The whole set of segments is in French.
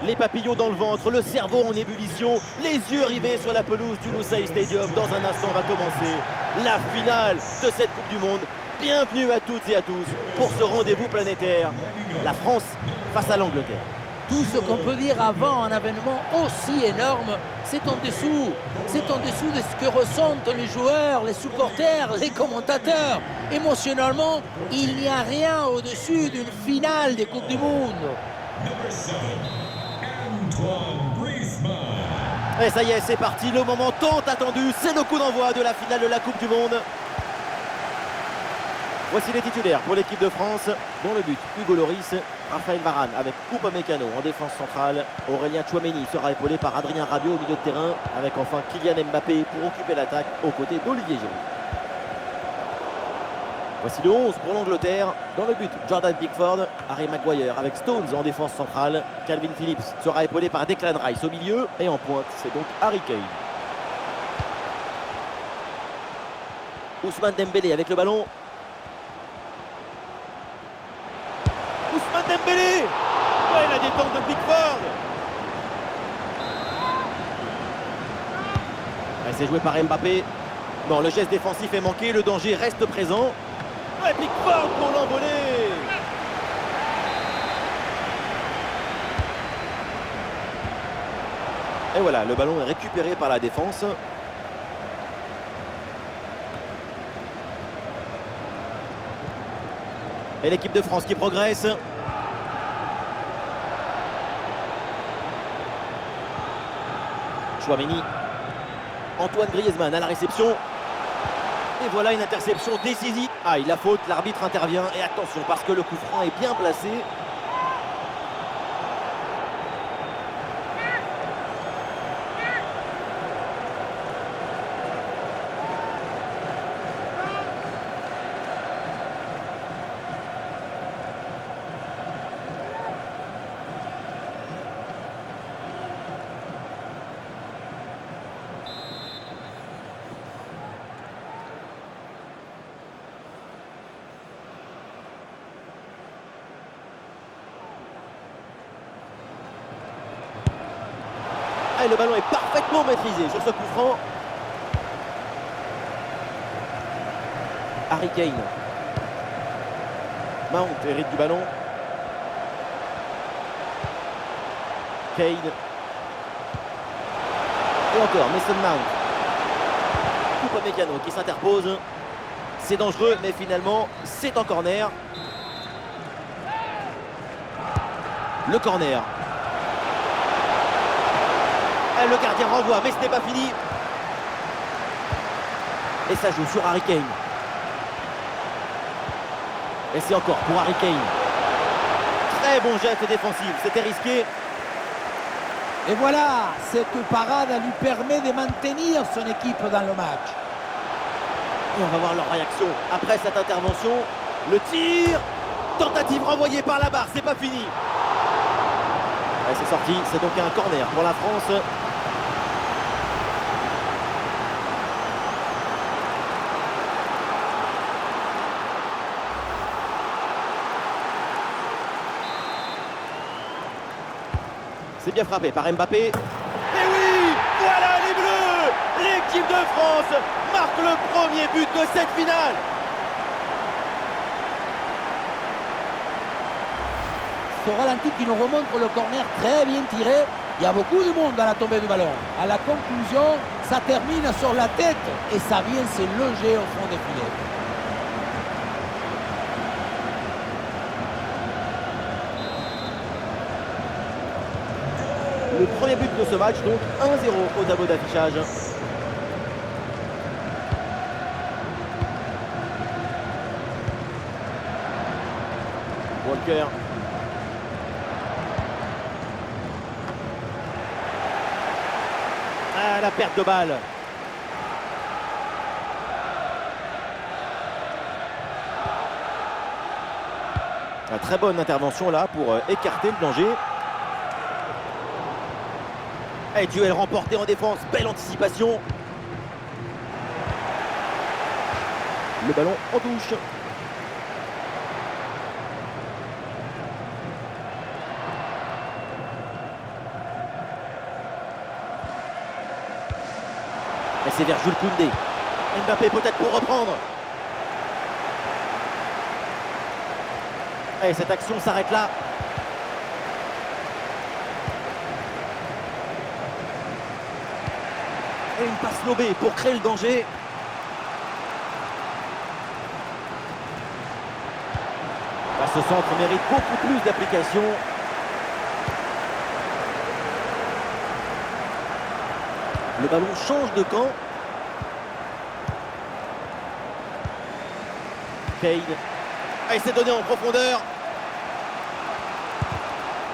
Les papillons dans le ventre, le cerveau en ébullition, les yeux rivés sur la pelouse du Lusail Stadium. Dans un instant va commencer la finale de cette Coupe du Monde. Bienvenue à toutes et à tous pour ce rendez-vous planétaire. La France face à l'Angleterre. Tout ce qu'on peut dire avant un événement aussi énorme, c'est en dessous. C'est en dessous de ce que ressentent les joueurs, les supporters, les commentateurs. Émotionnellement, il n'y a rien au-dessus d'une finale des Coupes du Monde. Et ça y est, c'est parti, le moment tant attendu, c'est le coup d'envoi de la finale de la Coupe du Monde. Voici les titulaires pour l'équipe de France. Dans le but, Hugo Lloris, Raphaël Varane avec Upamecano en défense centrale. Aurélien Tchouaméni sera épaulé par Adrien Rabiot au milieu de terrain, avec enfin Kylian Mbappé pour occuper l'attaque aux côtés d'Olivier Giroud. Voici le 11 pour l'Angleterre. Dans le but, Jordan Pickford, Harry Maguire avec Stones en défense centrale. Calvin Phillips sera épaulé par Declan Rice au milieu. Et en pointe, c'est donc Harry Kane. Ousmane Dembélé avec le ballon. Ousmane Dembélé. Ouais, la détente de Pickford. C'est joué par Mbappé. Non, le geste défensif est manqué, le danger reste présent. Ouais, Pickford pour l'envoler. Et voilà, le ballon est récupéré par la défense. Et l'équipe de France qui progresse. Tchouaméni. Antoine Griezmann à la réception. Et voilà une interception décisive. Ah, il a faute, l'arbitre intervient. Et attention, parce que le coup franc est bien placé. Et le ballon est parfaitement maîtrisé sur ce coup franc. Harry Kane. Mount hérite du ballon. Kane. Et encore Mason Mount. Upamecano qui s'interpose. C'est dangereux, mais finalement, c'est en corner. Le corner. Le gardien renvoie, mais ce n'est pas fini. Et ça joue sur Harry Kane. Et c'est encore pour Harry Kane. Très bon geste défensif, c'était risqué. Et voilà, cette parade lui permet de maintenir son équipe dans le match. Et on va voir leur réaction après cette intervention. Le tir. Tentative renvoyée par la barre, c'est pas fini. Et c'est sorti, c'est donc un corner pour la France. C'est bien frappé par Mbappé. Et oui, voilà les Bleus. L'équipe de France marque le premier but de cette finale. Ce ralenti qui nous remontre le corner très bien tiré. Il y a beaucoup de monde dans la tombée du ballon. À la conclusion, ça termine sur la tête et ça vient se loger au fond des filets. Le premier but de ce match, donc 1-0 au tableau d'affichage. Walker. Ah, la perte de balle. Une très bonne intervention là pour écarter le danger. Et duel remporté en défense, belle anticipation. Le ballon en touche. C'est vers Jules Koundé. Mbappé peut-être pour reprendre. Et cette action s'arrête là. Et une passe lobée pour créer le danger. Ce centre mérite beaucoup plus d'application. Le ballon change de camp. Kane. Ah, il s'est donné en profondeur.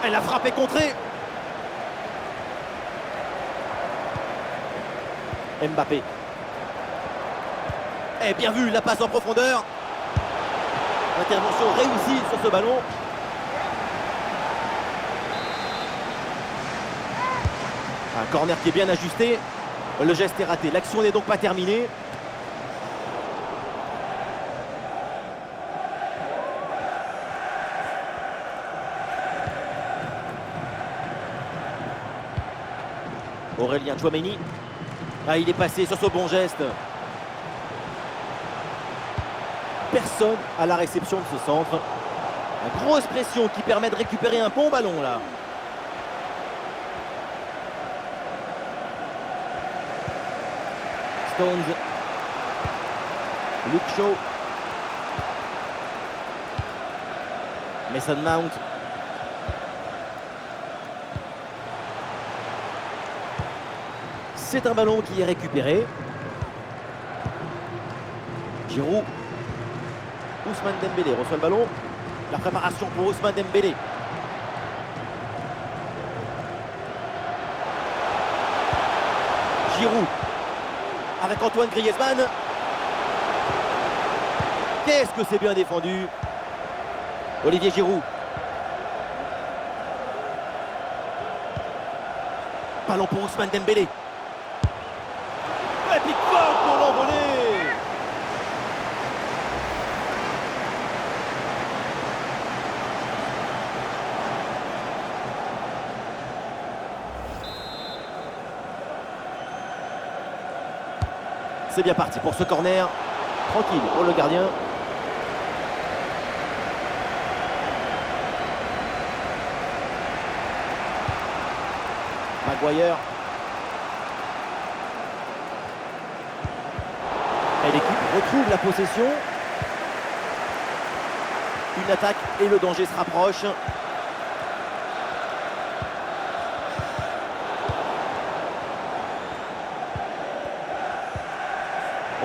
Elle a frappé contrée. Mbappé. Et bien vu, la passe en profondeur. Intervention réussie sur ce ballon. Un corner qui est bien ajusté. Le geste est raté. L'action n'est donc pas terminée. Aurélien Tchouaméni. Ah, il est passé sur ce bon geste. Personne à la réception de ce centre. Une grosse pression qui permet de récupérer un bon ballon là. Stones. Luke Shaw. Mason Mount. C'est un ballon qui est récupéré. Giroud. Ousmane Dembélé reçoit le ballon. La préparation pour Ousmane Dembélé. Giroud. Avec Antoine Griezmann. Qu'est-ce que c'est bien défendu. Olivier Giroud. Ballon pour Ousmane Dembélé. Et puis fort pour l'envoler. C'est bien parti pour ce corner. Tranquille pour le gardien. Maguire. Et l'équipe retrouve la possession. Une attaque et le danger se rapproche.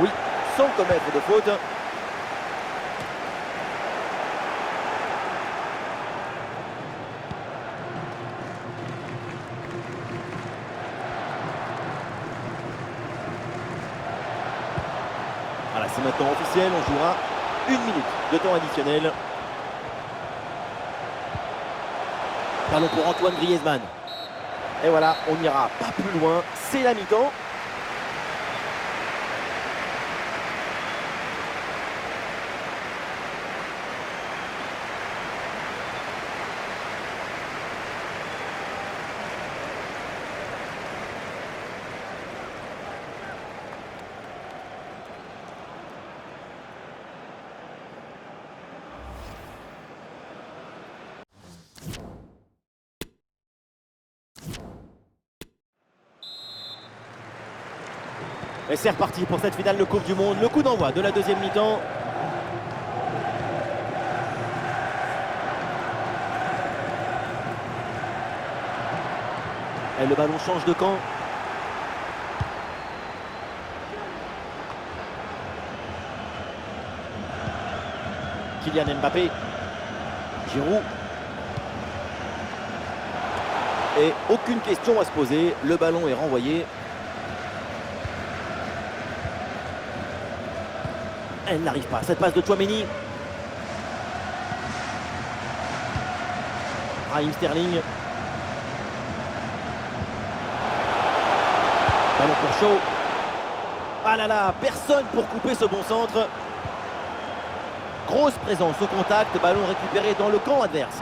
Oui, sans commettre de faute. Voilà, c'est maintenant officiel, on jouera 1 minute de temps additionnel. Ballon pour Antoine Griezmann. Et voilà, on n'ira pas plus loin, c'est la mi-temps. Et c'est reparti pour cette finale de Coupe du Monde. Le coup d'envoi de la deuxième mi-temps. Et le ballon change de camp. Kylian Mbappé. Giroud. Et aucune question à se poser. Le ballon est renvoyé. Elle n'arrive pas. Cette passe de Tchouaméni. Raheem Sterling. Ballon pour Shaw. Ah là là, personne pour couper ce bon centre. Grosse présence au contact. Ballon récupéré dans le camp adverse.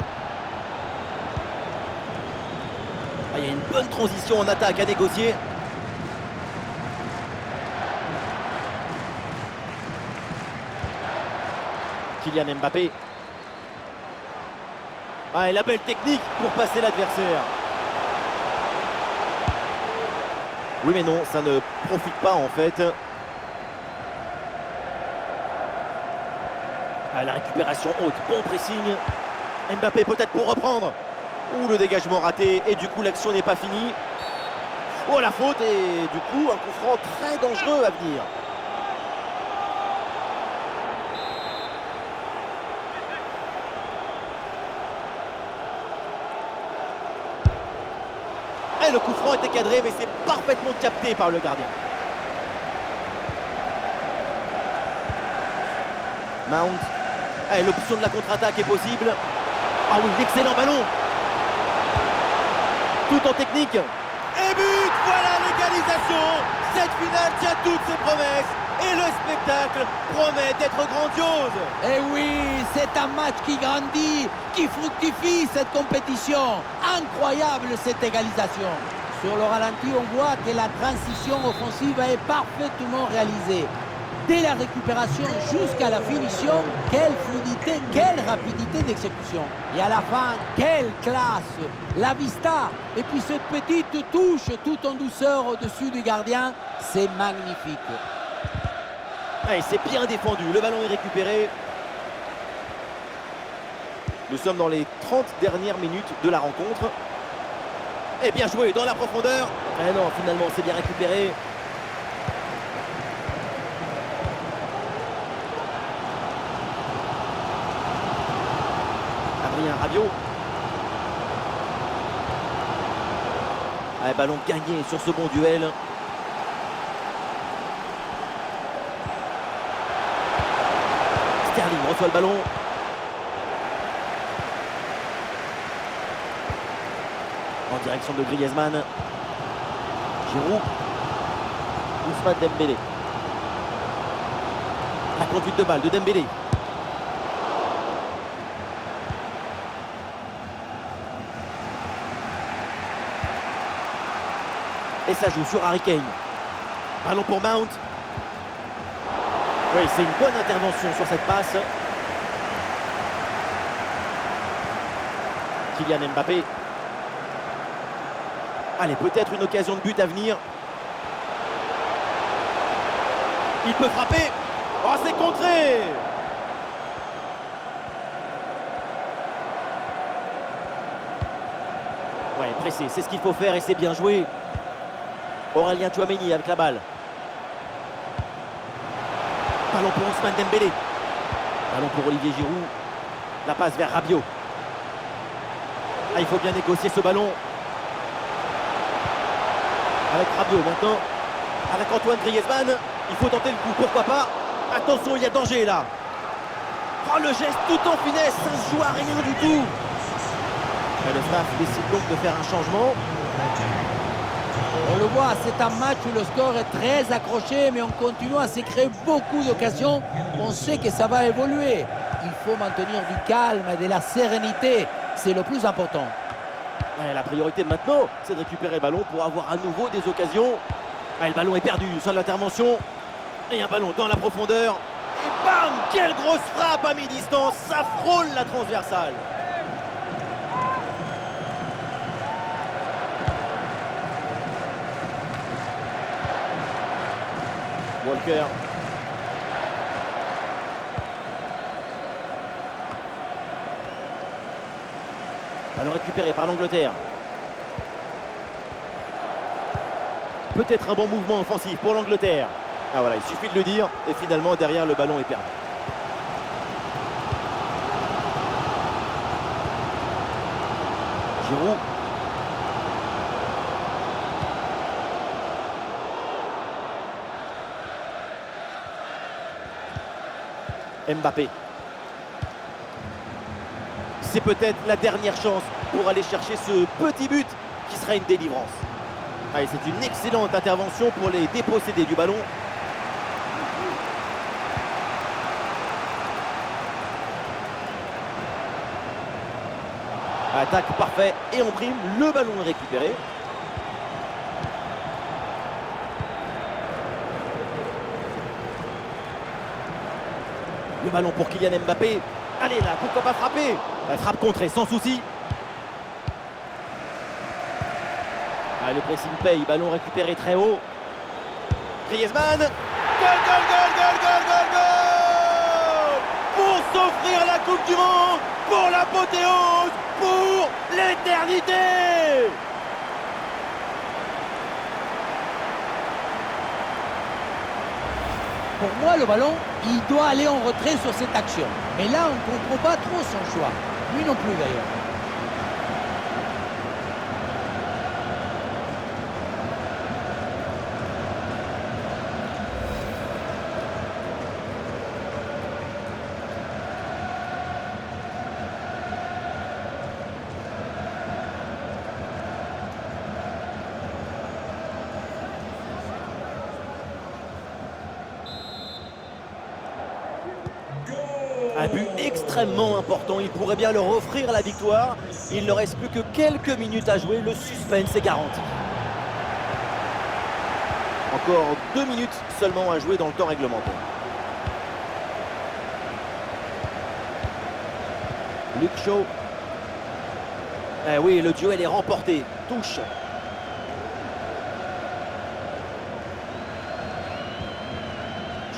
Ah, il y a une bonne transition en attaque à négocier. Kylian Mbappé. Ah, et la belle technique pour passer l'adversaire. Oui mais non, ça ne profite pas en fait. Ah, la récupération haute, bon pressing. Mbappé peut-être pour reprendre. Ouh, le dégagement raté et du coup l'action n'est pas finie. Oh, la faute et du coup un coup franc très dangereux à venir. Et le coup franc était cadré mais c'est parfaitement capté par le gardien. Mount. Et l'option de la contre-attaque est possible. Ah oui, excellent ballon. Tout en technique. Et but, voilà l'égalisation. Cette finale tient toutes ses promesses. Et le spectacle promet d'être grandiose. Et oui, c'est un match qui grandit, qui fructifie cette compétition. Incroyable cette égalisation. Sur le ralenti, on voit que la transition offensive est parfaitement réalisée. Dès la récupération jusqu'à la finition, quelle fluidité, quelle rapidité d'exécution. Et à la fin, quelle classe. La vista, et puis cette petite touche tout en douceur au-dessus du gardien, c'est magnifique. Et c'est bien défendu, le ballon est récupéré. Nous sommes dans les 30 dernières minutes de la rencontre. Et bien joué dans la profondeur. Et non, finalement, c'est bien récupéré. Adrien Rabiot. Ah, ballon gagné sur ce bon duel. Sterling reçoit le ballon. En direction de Griezmann. Giroud. Ousmane Dembélé. La conduite de balle de Dembélé. Et ça joue sur Harry Kane. Ballon pour Mount. Oui, c'est une bonne intervention sur cette passe. Kylian Mbappé. Allez, peut-être une occasion de but à venir. Il peut frapper. Oh, c'est contré. Ouais, pressé, c'est ce qu'il faut faire et c'est bien joué. Aurélien Tchouaméni avec la balle. Ballon pour Ousmane Dembélé. Ballon pour Olivier Giroud. La passe vers Rabiot. Ah, il faut bien négocier ce ballon. Avec Rabiot maintenant. Avec Antoine Griezmann. Il faut tenter le coup, pourquoi pas. Attention, il y a danger là. Oh, le geste tout en finesse, ça ne se joue à rien du tout. Et le staff décide donc de faire un changement. On le voit, c'est un match où le score est très accroché, mais on continue à se créer beaucoup d'occasions. On sait que ça va évoluer. Il faut maintenir du calme et de la sérénité. C'est le plus important. Ouais, la priorité maintenant, c'est de récupérer le ballon pour avoir à nouveau des occasions. Ouais, le ballon est perdu sur l'intervention. Et un ballon dans la profondeur. Et bam! Quelle grosse frappe à mi-distance. Ça frôle la transversale. Walker. Ballon récupéré par l'Angleterre. Peut-être un bon mouvement offensif pour l'Angleterre. Ah voilà, il suffit de le dire. Et finalement, derrière, le ballon est perdu. Giroud. Mbappé. C'est peut-être la dernière chance pour aller chercher ce petit but qui sera une délivrance. Allez, c'est une excellente intervention pour les déposséder du ballon. Attaque parfait et on prime, le ballon est récupéré. Le ballon pour Kylian Mbappé. Allez là, pourquoi pas frapper? La frappe contrée sans souci. Ah, le pressing paye, ballon récupéré très haut. Griezmann. Goal, goal, goal, goal, goal, goal, goal! Pour s'offrir la Coupe du Monde, pour l'apothéose, pour l'éternité! Pour moi, le ballon, il doit aller en retrait sur cette action. Mais là, on ne comprend pas trop son choix. Lui non plus d'ailleurs. Un but extrêmement important, il pourrait bien leur offrir la victoire. Il ne reste plus que quelques minutes à jouer, le suspense est garanti. Encore 2 minutes seulement à jouer dans le temps réglementaire. Luke Shaw. Eh oui, le duel est remporté. Touche.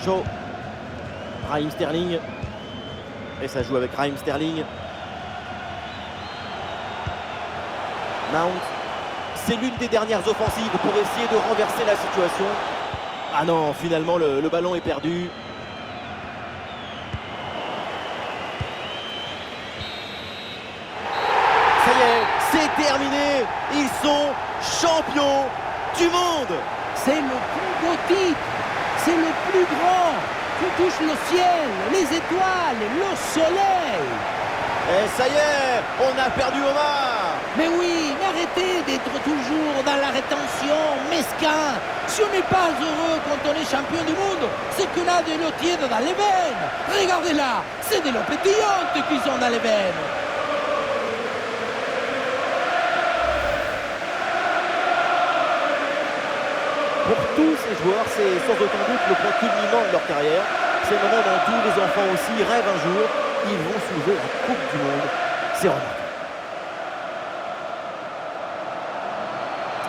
Shaw. Raheem Sterling. Et ça joue avec Raheem Sterling. Mount. C'est l'une des dernières offensives pour essayer de renverser la situation. Ah non, finalement le ballon est perdu. Ça y est, c'est terminé. Ils sont champions du monde. C'est le plus beau titre. C'est le plus grand. Tu touches le ciel, les étoiles, le soleil. Et ça y est, on a perdu Omar. Mais oui, mais arrêtez d'être toujours dans la rétention, mesquin. Si on n'est pas heureux quand on est champion du monde, c'est qu'on a de l'eau tiède dans les veines. Regardez là, c'est de l'eau pétillante qu'ils ont dans les veines. Pour tous ces joueurs, c'est sans aucun doute le point culminant de leur carrière. C'est le moment dont tous les enfants aussi rêvent un jour. Ils vont soulever la Coupe du Monde. C'est remarquable.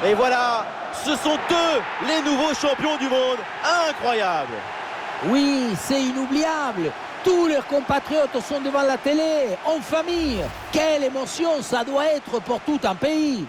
Et voilà, ce sont eux les nouveaux champions du monde. Incroyable! Oui, c'est inoubliable. Tous leurs compatriotes sont devant la télé, en famille. Quelle émotion ça doit être pour tout un pays.